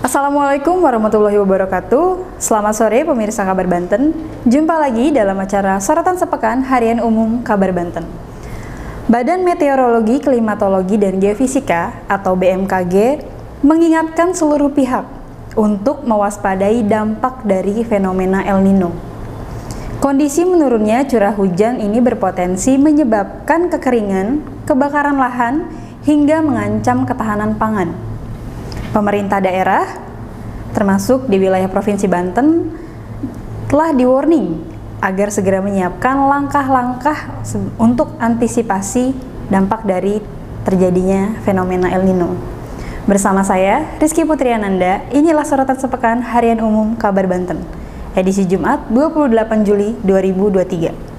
Assalamualaikum warahmatullahi wabarakatuh. Selamat sore pemirsa Kabar Banten. Jumpa lagi dalam acara Sorotan Sepekan Harian Umum Kabar Banten. Badan Meteorologi, Klimatologi, dan Geofisika atau BMKG mengingatkan seluruh pihak untuk mewaspadai dampak dari fenomena El Nino. Kondisi menurunnya curah hujan ini berpotensi menyebabkan kekeringan, kebakaran lahan, hingga mengancam ketahanan pangan. Pemerintah daerah, termasuk di wilayah Provinsi Banten, telah di-warning agar segera menyiapkan langkah-langkah untuk antisipasi dampak dari terjadinya fenomena El Nino. Bersama saya, Rizky Putriananda, inilah Sorotan Sepekan Harian Umum Kabar Banten, edisi Jumat 28 Juli 2023.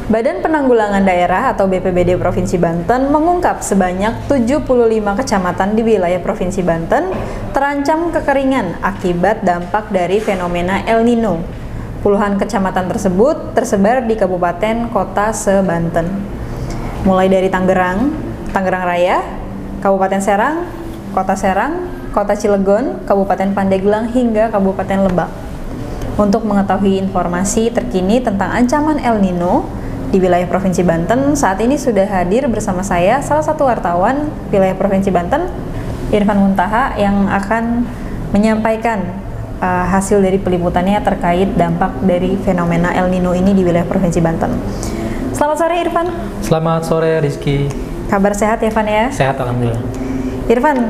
Badan Penanggulangan Daerah atau BPBD Provinsi Banten mengungkap sebanyak 75 kecamatan di wilayah Provinsi Banten terancam kekeringan akibat dampak dari fenomena El Nino. Puluhan kecamatan tersebut tersebar di kabupaten kota se-Banten. Mulai dari Tangerang, Tangerang Raya, Kabupaten Serang, Kota Cilegon, Kabupaten Pandeglang, hingga Kabupaten Lebak. Untuk mengetahui informasi terkini tentang ancaman El Nino di wilayah Provinsi Banten, saat ini sudah hadir bersama saya salah satu wartawan wilayah Provinsi Banten, Irfan Muntaha, yang akan menyampaikan hasil dari peliputannya terkait dampak dari fenomena El Nino ini di wilayah Provinsi Banten. Selamat sore Irfan. Selamat sore Rizky. Kabar sehat ya Irfan ya? Sehat alhamdulillah. Irfan,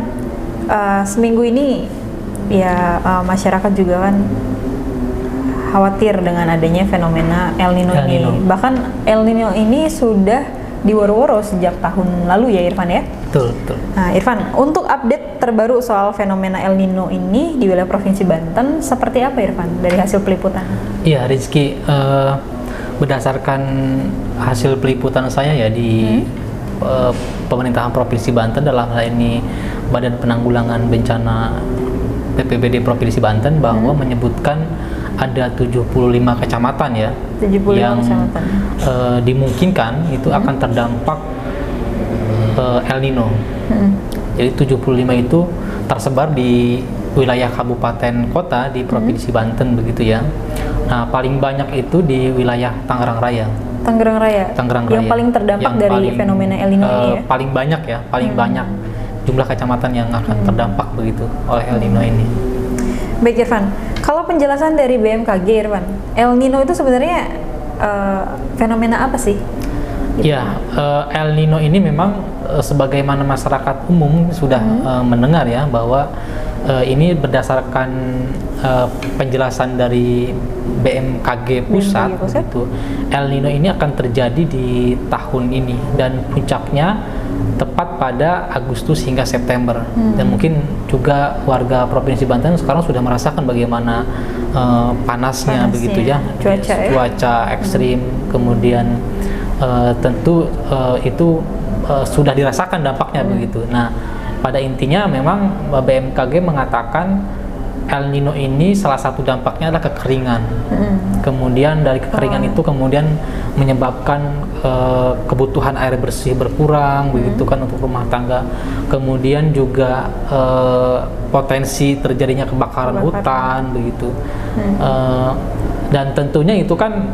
seminggu ini ya masyarakat juga kan khawatir dengan adanya fenomena El Nino ini. Bahkan El Nino ini sudah diworo-woro sejak tahun lalu ya Irfan ya? Betul. Nah Irfan, untuk update terbaru soal fenomena El Nino ini di wilayah Provinsi Banten seperti apa Irfan dari hasil peliputan? Iya Rizky, berdasarkan hasil peliputan saya ya di pemerintahan Provinsi Banten, dalam hal ini Badan Penanggulangan Bencana BPBD Provinsi Banten, bahwa menyebutkan ada 75 kecamatan ya 75 yang kecamatan. Dimungkinkan itu akan terdampak El Nino. Jadi 75 itu tersebar di wilayah kabupaten kota di Provinsi Banten begitu ya. Nah, paling banyak itu di wilayah Tangerang Raya. Tangerang Raya. Yang paling terdampak dari fenomena El Nino ini ya. Paling banyak ya, paling banyak jumlah kecamatan yang akan terdampak begitu oleh El Nino ini. Baik Irfan, kalau penjelasan dari BMKG Irfan, El Nino itu sebenarnya fenomena apa sih? Ya, El Nino ini memang sebagaimana masyarakat umum sudah mendengar ya, bahwa ini berdasarkan penjelasan dari BMKG pusat. Gitu. El Nino ini akan terjadi di tahun ini dan puncaknya tepat pada Agustus hingga September. Dan mungkin juga warga Provinsi Banten sekarang sudah merasakan bagaimana panasnya begitu ya, cuaca ekstrim, kemudian tentu itu sudah dirasakan dampaknya begitu. Nah, pada intinya memang BMKG mengatakan El Nino ini salah satu dampaknya adalah kekeringan. Kemudian dari kekeringan itu kemudian menyebabkan kebutuhan air bersih berkurang begitu kan untuk rumah tangga. Kemudian juga potensi terjadinya kebakaran hutan begitu. Dan tentunya itu kan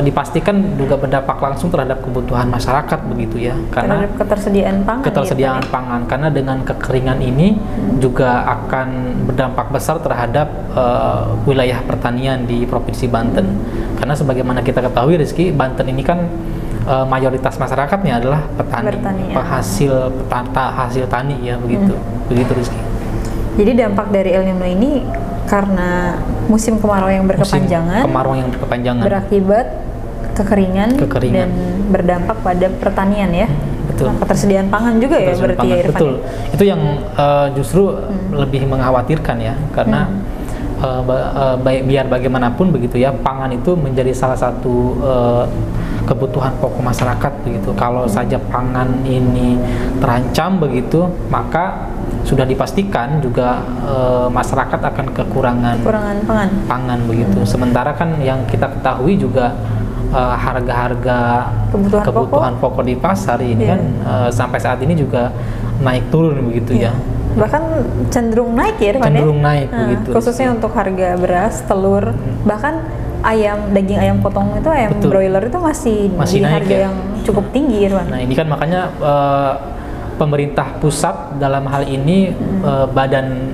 dipastikan juga berdampak langsung terhadap kebutuhan masyarakat begitu ya, karena terhadap ketersediaan pangan karena dengan kekeringan ini juga akan berdampak besar terhadap wilayah pertanian di Provinsi Banten. Karena sebagaimana kita ketahui Rizky, Banten ini kan mayoritas masyarakatnya adalah hasil tani ya begitu Rizky. Jadi dampak dari El Nino ini karena musim kemarau yang berkepanjangan, berakibat kekeringan dan berdampak pada pertanian ya. Betul. Nah, ketersediaan pangan juga ya berarti ya Irfan. Betul. Itu yang justru lebih mengkhawatirkan ya, karena biar bagaimanapun begitu ya, pangan itu menjadi salah satu kebutuhan pokok masyarakat begitu. Kalau saja pangan ini terancam begitu, maka sudah dipastikan juga masyarakat akan kekurangan pangan begitu. Sementara kan yang kita ketahui juga harga-harga kebutuhan pokok di pasar ini kan sampai saat ini juga naik turun begitu ya. Bahkan cenderung naik ya, cenderung naik begitu. Khususnya untuk harga beras, telur, bahkan daging ayam potong itu, ayam broiler itu masih di naik harga yang cukup tinggi, Irfan. Nah, ini kan makanya pemerintah pusat dalam hal ini Badan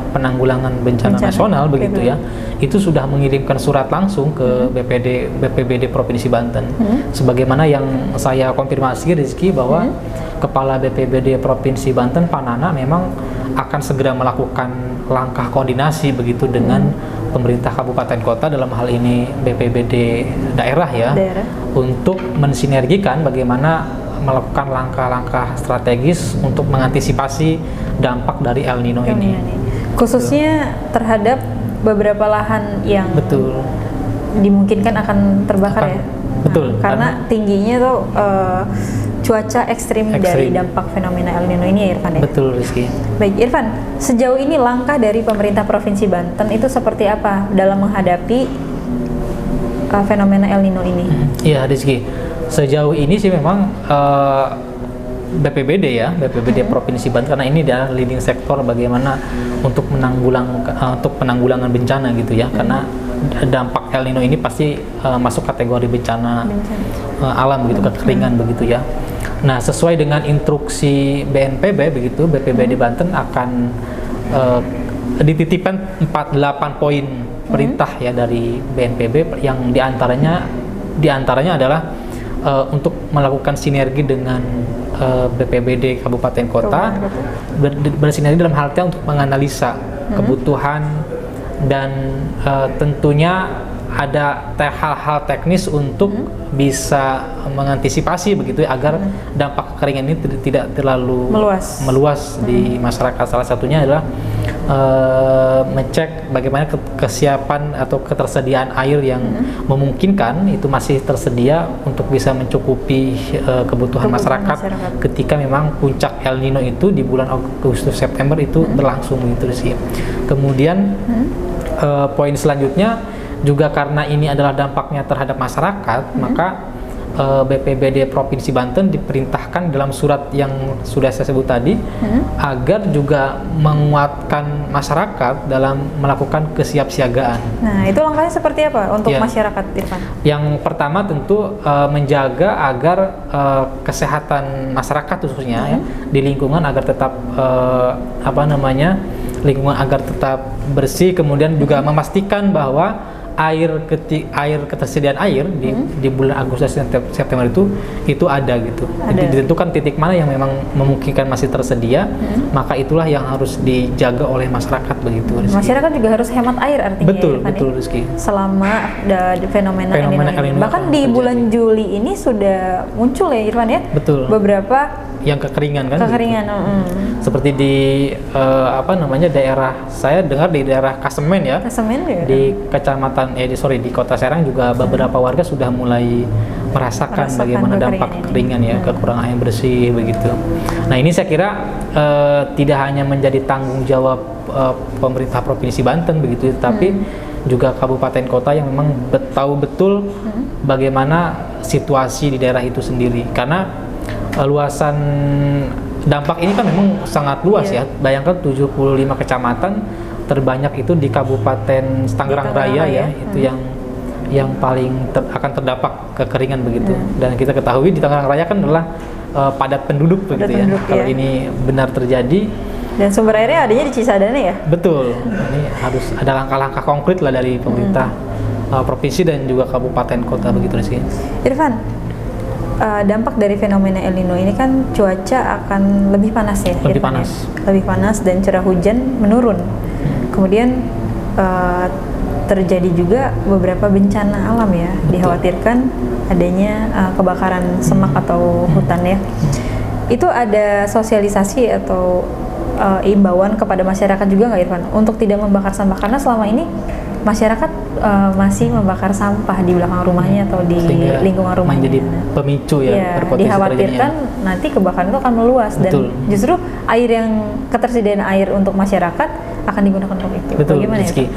Penanggulangan Bencana Nasional begitu ya, itu sudah mengirimkan surat langsung ke BPBD Provinsi Banten. Sebagaimana yang saya konfirmasi, Rizky, bahwa Kepala BPBD Provinsi Banten, Pak Nana, memang akan segera melakukan langkah koordinasi begitu dengan pemerintah kabupaten kota, dalam hal ini BPBD daerah ya, untuk mensinergikan bagaimana melakukan langkah-langkah strategis untuk mengantisipasi dampak dari El Nino ini. Khususnya terhadap beberapa lahan yang dimungkinkan akan terbakar ya. Karena tingginya tuh cuaca ekstrim dari dampak fenomena El Nino ini ya, Irfan ya. Betul, Rizky. Baik, Irfan, sejauh ini langkah dari pemerintah Provinsi Banten itu seperti apa dalam menghadapi fenomena El Nino ini? Iya, Rizky. Sejauh ini sih memang BPBD Provinsi Banten, karena ini adalah leading sektor bagaimana untuk penanggulangan bencana gitu ya, karena dampak El Nino ini pasti masuk kategori bencana alam gitu, kekeringan begitu ya. Nah, sesuai dengan instruksi BNPB begitu, BPBD Banten akan dititipkan 48 poin perintah ya dari BNPB, yang diantaranya adalah untuk melakukan sinergi dengan BPBD Kabupaten Kota, bersinergi dalam halnya untuk menganalisa kebutuhan dan tentunya ada hal-hal teknis untuk bisa mengantisipasi begitu ya, agar dampak kekeringan ini tidak terlalu meluas di masyarakat. Salah satunya adalah mengecek bagaimana kesiapan atau ketersediaan air yang memungkinkan itu masih tersedia untuk bisa mencukupi kebutuhan masyarakat ketika memang puncak El Nino itu di bulan Agustus September itu berlangsung gitu sih. Kemudian poin selanjutnya juga, karena ini adalah dampaknya terhadap masyarakat, maka BPBD Provinsi Banten diperintahkan dalam surat yang sudah saya sebut tadi agar juga menguatkan masyarakat dalam melakukan kesiapsiagaan. Nah, itu langkahnya seperti apa untuk masyarakat, Irfan? Yang pertama tentu menjaga agar kesehatan masyarakat khususnya ya, di lingkungan agar tetap lingkungan agar tetap bersih, kemudian juga memastikan bahwa ketersediaan air di bulan Agustus September itu ada gitu. Jadi ditentukan titik mana yang memang memungkinkan masih tersedia, maka itulah yang harus dijaga oleh masyarakat begitu, Rizky. Masyarakat juga harus hemat air artinya. Betul, Rizky. Selama fenomena El Nino. Bahkan di bulan Juli ini sudah muncul ya, Irfan ya. Betul. Beberapa yang kekeringan kan? Kekeringan. Seperti di daerah, saya dengar di daerah Kasemen ya. Di kecamatan di Kota Serang juga beberapa warga sudah mulai merasakan bagaimana dampak kekeringan ya, kekurangan air bersih begitu. Nah, ini saya kira tidak hanya menjadi tanggung jawab pemerintah Provinsi Banten begitu, tapi juga kabupaten kota yang memang tahu betul bagaimana situasi di daerah itu sendiri, karena luasan dampak ini kan memang sangat luas ya. Bayangkan 75 kecamatan, terbanyak itu di Kabupaten Tangerang Raya ya, itu yang paling akan terdampak kekeringan begitu. Dan kita ketahui di Tangerang Raya kan adalah padat penduduk begitu ya. Kalau ini benar terjadi, dan sumber airnya adanya di Cisadane ya. Betul. Ini harus ada langkah-langkah konkret lah dari pemerintah provinsi dan juga kabupaten kota begitu sih. Irfan, dampak dari fenomena El Nino ini kan cuaca akan lebih panas ya. Lebih panas dan curah hujan menurun. Kemudian terjadi juga beberapa bencana alam ya. Dikhawatirkan adanya kebakaran semak atau hutan ya. Itu ada sosialisasi atau imbauan kepada masyarakat juga nggak, Irfan, untuk tidak membakar sampah, karena selama ini masyarakat masih membakar sampah di belakang rumahnya atau di lingkungan rumahnya. Menjadi pemicu ya, dikhawatirkan nanti kebakaran itu akan meluas. Dan justru ketersediaan air untuk masyarakat akan digunakan untuk itu. Betul, bagaimana Rizky?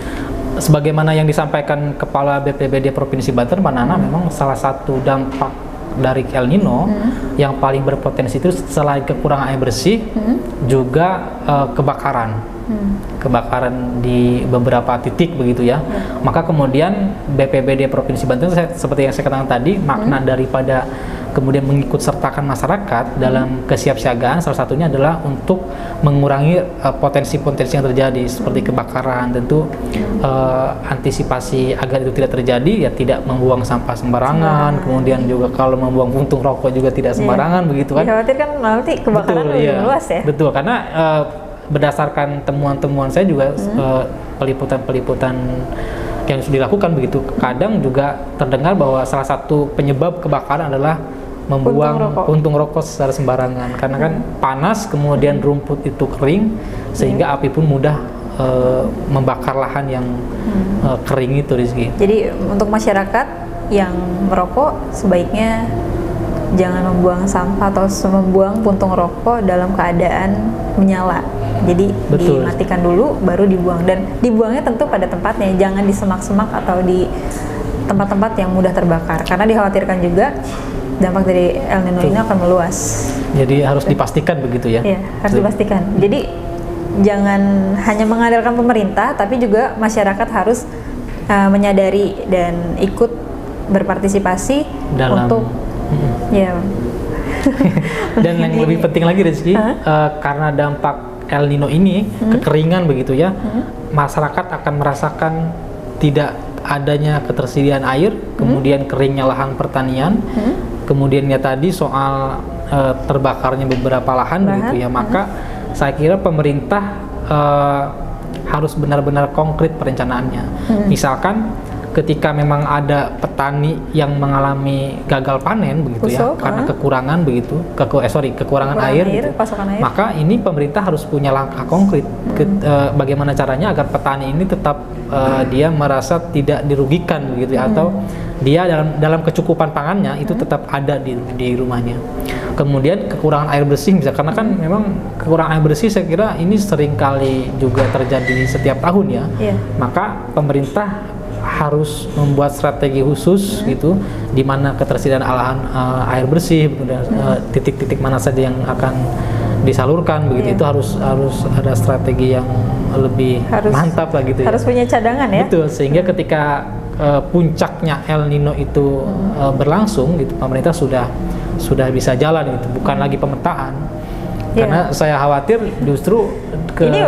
sebagaimana yang disampaikan Kepala BPBD Provinsi Banten, Pak Nana, memang salah satu dampak dari El Nino yang paling berpotensi itu selain kekurangan air bersih, juga kebakaran. Kebakaran di beberapa titik begitu ya. Maka kemudian BPBD Provinsi Banten, seperti yang saya katakan tadi, makna daripada kemudian mengikut sertakan masyarakat dalam kesiapsiagaan, salah satunya adalah untuk mengurangi potensi-potensi yang terjadi seperti kebakaran. Tentu antisipasi agar itu tidak terjadi, ya tidak membuang sampah sembarangan, kemudian juga kalau membuang puntung rokok juga tidak sembarangan begitu kan. Khawatir kan nanti kebakaran lebih luas ya. Betul, karena berdasarkan temuan-temuan saya juga peliputan-peliputan yang sudah dilakukan begitu, kadang juga terdengar bahwa salah satu penyebab kebakaran adalah membuang puntung rokok secara sembarangan, karena kan panas, kemudian rumput itu kering sehingga api pun mudah membakar lahan yang kering itu, Rizky. Jadi untuk masyarakat yang merokok sebaiknya jangan membuang sampah atau membuang puntung rokok dalam keadaan menyala. Jadi dimatikan dulu baru dibuang, dan dibuangnya tentu pada tempatnya, jangan di semak-semak atau di tempat-tempat yang mudah terbakar, karena dikhawatirkan juga dampak dari El Nino ini akan meluas. Jadi harus dipastikan begitu ya? Iya, harus dipastikan. Jadi jangan hanya mengandalkan pemerintah, tapi juga masyarakat harus menyadari dan ikut berpartisipasi dalam, untuk ya. Dan yang lebih penting lagi, Rizky, karena dampak El Nino ini, kekeringan begitu ya, masyarakat akan merasakan tidak adanya ketersediaan air, kemudian keringnya lahan pertanian, kemudian ya tadi soal terbakarnya beberapa lahan begitu ya. Maka saya kira pemerintah harus benar-benar konkret perencanaannya. Misalkan ketika memang ada petani yang mengalami gagal panen begitu ya, karena kekurangan begitu, kekurangan air gitu, maka ini pemerintah harus punya langkah konkret bagaimana caranya agar petani ini tetap dia merasa tidak dirugikan begitu ya, atau dia dalam kecukupan pangannya itu tetap ada di rumahnya. Kemudian kekurangan air bersih bisa, karena kan memang kekurangan air bersih saya kira ini sering kali juga terjadi setiap tahun ya. Maka pemerintah harus membuat strategi khusus gitu, di mana ketersediaan lahan air bersih, titik-titik mana saja yang akan disalurkan begitu, itu harus ada strategi yang lebih mantap lah gitu ya. Harus punya cadangan ya. Betul, sehingga ketika puncaknya El Nino itu berlangsung gitu, pemerintah sudah bisa jalan gitu, bukan lagi pemetaan. Karena saya khawatir justru ini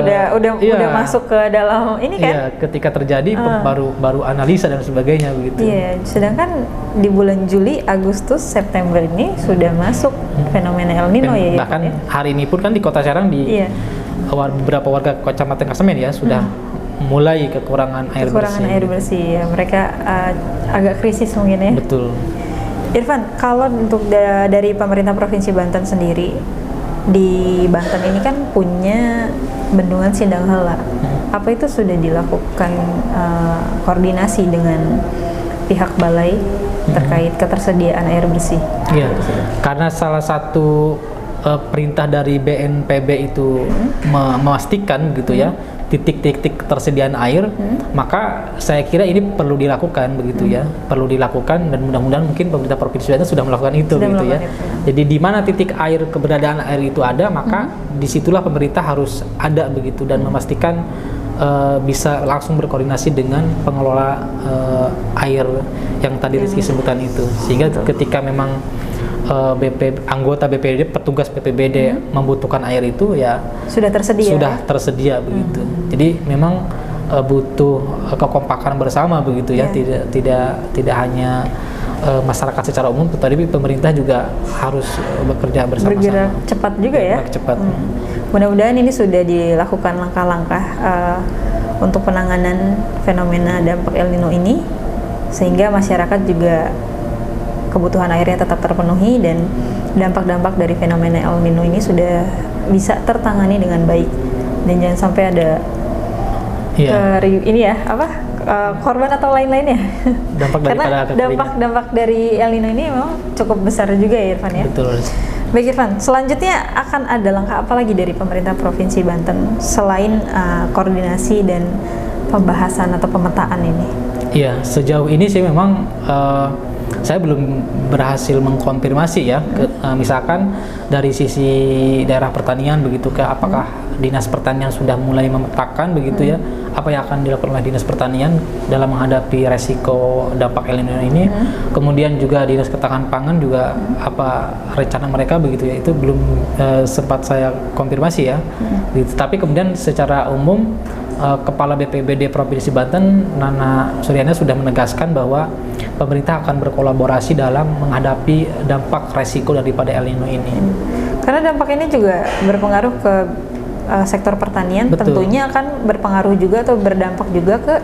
udah masuk ke dalam ini kan? Iya, ketika terjadi baru analisa dan sebagainya begitu. Iya, sedangkan di bulan Juli, Agustus, September ini sudah masuk fenomena El Nino ya. Bahkan hari ini pun kan di Kota Serang beberapa warga Kecamatan Kasemen ya sudah mulai kekurangan air bersih. Ya, mereka agak krisis mungkin ya. Betul. Irfan, kalau untuk dari pemerintah Provinsi Banten sendiri, di Banten ini kan punya bendungan Sindanghela. Apa itu sudah dilakukan koordinasi dengan pihak balai terkait ketersediaan air bersih? Iya, karena salah satu perintah dari BNPB itu memastikan gitu ya titik-titik ketersediaan air, maka saya kira ini perlu dilakukan begitu ya, perlu dilakukan, dan mudah-mudahan mungkin pemerintah Provinsi Banten sudah melakukan itu gitu ya. Jadi di mana titik air, keberadaan air itu ada, maka disitulah pemerintah harus ada begitu, dan memastikan bisa langsung berkoordinasi dengan pengelola air yang tadi Rizky sebutkan itu, sehingga ketika memang anggota BPBD, petugas BPBD membutuhkan air itu ya sudah tersedia begitu. Jadi memang butuh kekompakan bersama begitu ya, tidak hanya masyarakat secara umum, tetapi pemerintah juga harus bekerja bersama-sama. Bergerak cepat juga ya. Cepat. Mudah-mudahan ini sudah dilakukan langkah-langkah untuk penanganan fenomena dampak El Nino ini, sehingga masyarakat juga kebutuhan airnya tetap terpenuhi, dan dampak-dampak dari fenomena El Nino ini sudah bisa tertangani dengan baik, dan jangan sampai ada korban atau lain-lainnya. Dampak dari El Nino ini memang cukup besar juga ya, Irfan ya. Betul. Baik Irfan, selanjutnya akan ada langkah apa lagi dari pemerintah Provinsi Banten selain koordinasi dan pembahasan atau pemetaan ini? Iya, sejauh ini sih memang saya belum berhasil mengkonfirmasi ya, misalkan dari sisi daerah pertanian begitu, apakah Dinas Pertanian sudah mulai memetakan begitu ya, apa yang akan dilakukan oleh Dinas Pertanian dalam menghadapi resiko dampak El Nino ini. Kemudian juga Dinas Ketahanan Pangan juga apa rencana mereka begitu ya, itu belum sempat saya konfirmasi ya. Gitu. Tapi kemudian secara umum Kepala BPBD Provinsi Banten Nana Suryana sudah menegaskan bahwa pemerintah akan berkolaborasi dalam menghadapi dampak resiko daripada El Nino ini. Karena dampak ini juga berpengaruh ke sektor pertanian. Betul. Tentunya akan berpengaruh juga atau berdampak juga ke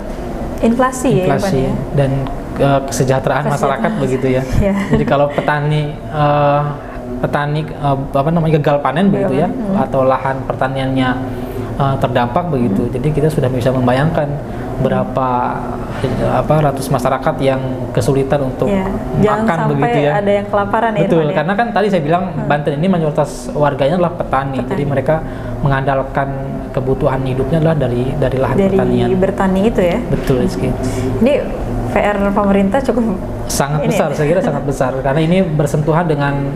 inflasi ya, dan kesejahteraan masyarakat begitu ya. Jadi kalau petani gagal panen begitu ya, atau lahan pertaniannya terdampak begitu. Jadi kita sudah bisa membayangkan berapa ratus masyarakat yang kesulitan untuk makan begitu ya. Ada yang kelaparan ya. Betul, karena kan tadi saya bilang Banten ini mayoritas warganya adalah petani. Jadi mereka mengandalkan kebutuhan hidupnya adalah dari lahan pertanian. Dari bertani itu ya. Betul, Rizky. Jadi PR pemerintah cukup sangat besar, saya kira sangat besar karena ini bersentuhan dengan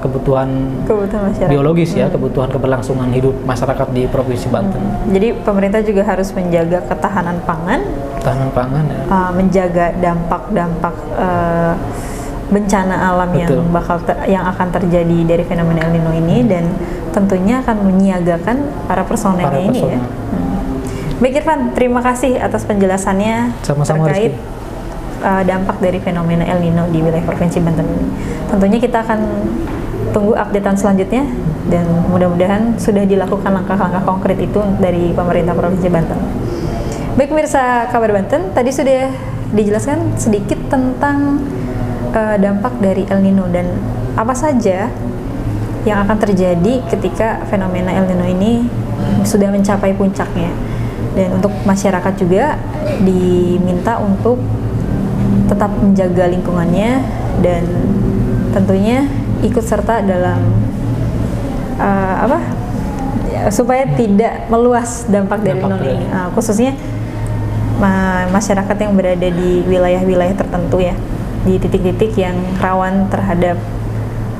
kebutuhan masyarakat. Biologis ya, kebutuhan keberlangsungan hidup masyarakat di Provinsi Banten. Jadi pemerintah juga harus menjaga ketahanan pangan. Ya. Menjaga dampak-dampak bencana alam yang akan terjadi dari fenomena El Nino ini, dan tentunya akan menyiagakan para personelnya ini ya. Baik Irfan, terima kasih atas penjelasannya terkait dampak dari fenomena El Nino di wilayah Provinsi Banten ini. Tentunya kita akan tunggu updatean selanjutnya, dan mudah-mudahan sudah dilakukan langkah-langkah konkret itu dari pemerintah Provinsi Banten. Baik pemirsa Kabar Banten, tadi sudah dijelaskan sedikit tentang dampak dari El Nino dan apa saja yang akan terjadi ketika fenomena El Nino ini sudah mencapai puncaknya. Dan untuk masyarakat juga diminta untuk tetap menjaga lingkungannya dan tentunya ikut serta dalam supaya tidak meluas dampak dari El Nino ini, khususnya masyarakat yang berada di wilayah-wilayah tertentu ya, di titik-titik yang rawan terhadap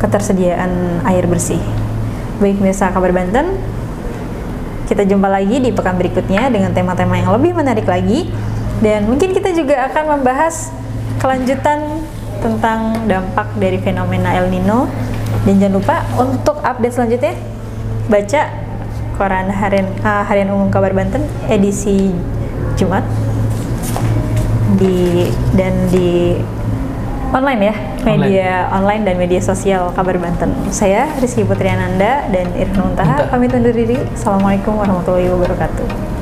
ketersediaan air bersih. Baik pemirsa Kabar Banten, kita jumpa lagi di pekan berikutnya dengan tema-tema yang lebih menarik lagi, dan mungkin kita juga akan membahas kelanjutan tentang dampak dari fenomena El Nino. Dan jangan lupa untuk update selanjutnya baca koran Harian Umum Kabar Banten edisi Jumat di online ya, media online dan media sosial Kabar Banten. Saya Rizky Putriananda dan Irfan Muntaha pamit undur diri. Assalamualaikum warahmatullahi wabarakatuh.